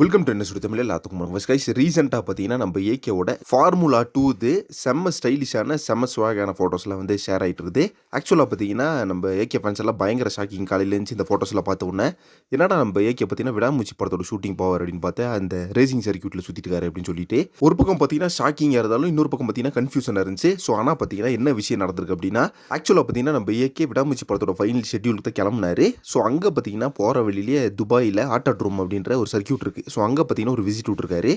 Welcome to என்ன சுடு தமிழ் எல்லாத்துக்கும் வணக்கம் கைஸ். ரீசெண்டாக பார்த்தீங்கன்னா நம்ம ஏகேவோட ஃபார்முலா 2 செம்ம ஸ்டைலிஷான செம்ம ஸ்வாகான ஃபோட்டோஸ்லாம் வந்து ஷேர் ஆகிட்டு இருக்குது. ஆக்சுவலாக பார்த்தீங்கன்னா நம்ம ஏகே ஃபேன்ஸ் எல்லாம் பயங்கர ஷாக்கிங். காலையில் இருந்துச்சு இந்த ஃபோட்டோஸ்லாம் பார்த்த உடனே என்னடா நம்ம ஏகே பார்த்தீங்கன்னா விடாமூச்சி படத்தோட ஷூட்டிங் போவார் அப்படின்னு பார்த்தா அந்த ரேசிங் சர்க்யூட்டில் சுற்றிட்டு இருக்காரு அப்படின்னு சொல்லிட்டு ஒரு பக்கம் பார்த்தீங்கன்னா ஷாக்கிங்காக இருந்தாலும் இன்னொரு பக்கம் பார்த்தீங்கன்னா கன்ஃபியூஷனாக இருந்துச்சு. ஸோ ஆனால் பார்த்தீங்கன்னா என்ன விஷயம் நடந்திருக்கு அப்படின்னா ஆக்சுவலாக பார்த்தீங்கன்னா நம்ம ஏகே விடாமூச்சி படத்தோட ஃபைனல் ஷெட்யூலுக்கு தான் கிளம்புனாரு. ஸோ அங்கே பார்த்தீங்கன்னா போகிற வழியிலேயே துபாயில் ஆட்டாட்ரூம் அப்படின்ற ஒரு சர்க்யூட் இருக்குது. ஸோ அங்கே பார்த்தீங்கன்னா ஒரு விசிட் விட்டுருக்காரு.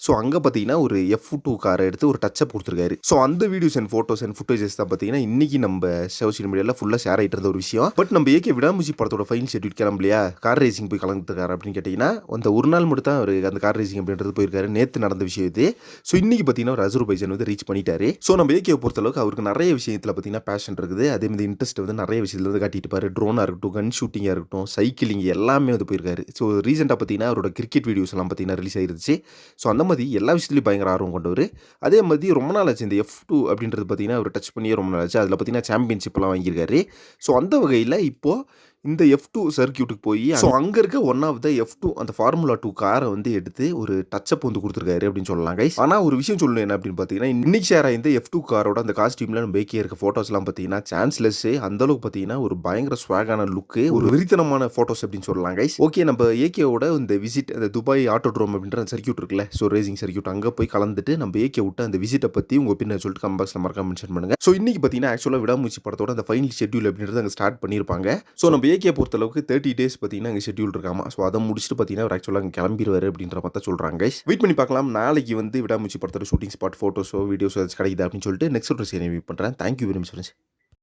ஸோ அங்கே பார்த்தீங்கன்னா ஒரு F2 காரை எடுத்து ஒரு டச்சப் கொடுத்துருக்காரு. ஸோ அந்த videos and photos and footages தான் பார்த்தீங்கன்னா இன்னைக்கு நம்ம சோஷியல் மீடியாவில் ஃபுல்லாக ஷேர் ஆகிட்டு இருந்த ஒரு விஷயம். பட் நம்ம ஏகே விடாமூச்சி படத்தோட ஃபைனல் ஷெட்யூல் கிளம்பலையா, கார் ரேசிங் போய் கலந்துருக்காரு அப்படின்னு கேட்டிங்கன்னா அந்த ஒரு நாள் மட்டும் தான் அவர் அந்த கார் ரேசிங் அப்படின்றது போயிருக்காரு. நேற்று நடந்த விஷயம் இது. ஸோ இன்னைக்கு பார்த்தீங்கன்னா ஒரு அசர்பைஜான் வந்து ரீச் பண்ணிட்டாரு. ஸோ நம்ம ஏகேவை பொறுத்தளவுக்கு அவருக்கு நிறைய விஷயத்தில் பார்த்தீங்கன்னா பேஷன் இருக்குது. அதே மாதிரி இன்ட்ரெஸ்ட் வந்து நிறைய விஷயத்தில் வந்து காட்டிட்டு பாரு. ட்ரோனாக இருக்கட்டும், கன் ஷூட்டிங்காக இருக்கட்டும், சைக்கிளிங் எல்லாமே வந்து போயிருக்காரு. ஸோ ரீசெண்டாக பார்த்தீங்கன்னா அவரோட கிரிக்கெட் வீடியோஸ் எல்லாம் பார்த்தீங்கன்னா ரிலீஸ் ஆயிருச்சு. ஸோ அந்த மாதிரி எல்லா விஷயத்துலையும் பயங்கர ஆர்வம் கொண்டவர். அதே மாதிரி ரொம்ப நாள் ஆச்சு இந்த F2 அப்படின்றது பார்த்தீங்கன்னா அவர் டச் பண்ணியே ரொம்ப நாள் ஆச்சு. அதில் பார்த்தீங்கன்னா சாம்பியன்ஷிப்லாம் வாங்கியிருக்காரு. ஸோ அந்த வகையில் இப்போது இந்த F2 சர்க்யூட்டுக்கு போய் ஸோ அங்கே இருக்க ஒன் ஆஃப் த F2 அந்த ஃபார்முலா 2 காரை வந்து எடுத்து ஒரு டச்சப் வந்து கொடுத்துருக்காரு அப்படின்னு சொல்லலாம் கைஸ். ஆனால் ஒரு விஷயம் சொல்லணும் என்ன அப்படின்னு பார்த்தீங்கன்னா இன்னைக்கு ஷேர் ஆயிருந்த F2 காரோட அந்த காஸ்டியூமில் நம்ம பேக்கே இருக்க ஃபோட்டோஸ்லாம் பார்த்தீங்கன்னா சான்ஸ்லெஸ்ஸு அந்தளவுக்கு பார்த்தீங்கன்னா ஒரு பயங்கர ஸ்வாகான லுக்கு, ஒரு வெறித்தனமான ஃபோட்டோஸ் அப்படின்னு சொல்லலாம் கைஸ். ஓகே, நம்ம ஏகேவோட இந்த விசிட் அந்த துபாய் ஆட்டோட்ரோம் அப்படின்ற அந்த சர்க்யூட் இருக்குல்ல, ஸோ ரேசிங் சர்க்யூட் அங்கே போய் கலந்துட்டு நம்ம ஏகே விட்டு அந்த விசிட்டை பற்றி உங்கள் ஒப்பீனியன் சொல்லிட்டு கமெண்ட்ஸில் மறக்காம மென்ஷன் பண்ணுங்க. ஸோ இன்னைக்கு பார்த்தீங்கன்னா ஆக்சுவலாக விடாமூச்சி படத்தோட அந்த ஃபைனல் ஷெட்யூல் அப்படின்றது அங்கே ஸ்டார்ட் பண்ணியிருப்பாங்க. ஸோ நம்ம ஏகே பொறுத்தளவுக்கு 30 days பார்த்தீங்கன்னா அங்கே ஷெட்யூல் இருக்காமா. ஸோ அதை முடிச்சுட்டு பார்த்தீங்கன்னா அவர் ஆக்சுவலாக அங்கே கிளம்பிடுவார் அப்படின்ற மாதிரி சொல்கிறாங்க. வெயிட் பண்ணி பார்க்கலாம் நாளைக்கு வந்து விடாமூச்சி படத்தோட ஷூட்டிங் ஸ்பாட் ஃபோட்டோஸோ வீடியோஸோ கிடைக்குது அப்படின்னு சொல்லிட்டு நெக்ஸ்ட் ஒரு சீனை வெயிட் பண்ணுறேன். Thank you very much friends.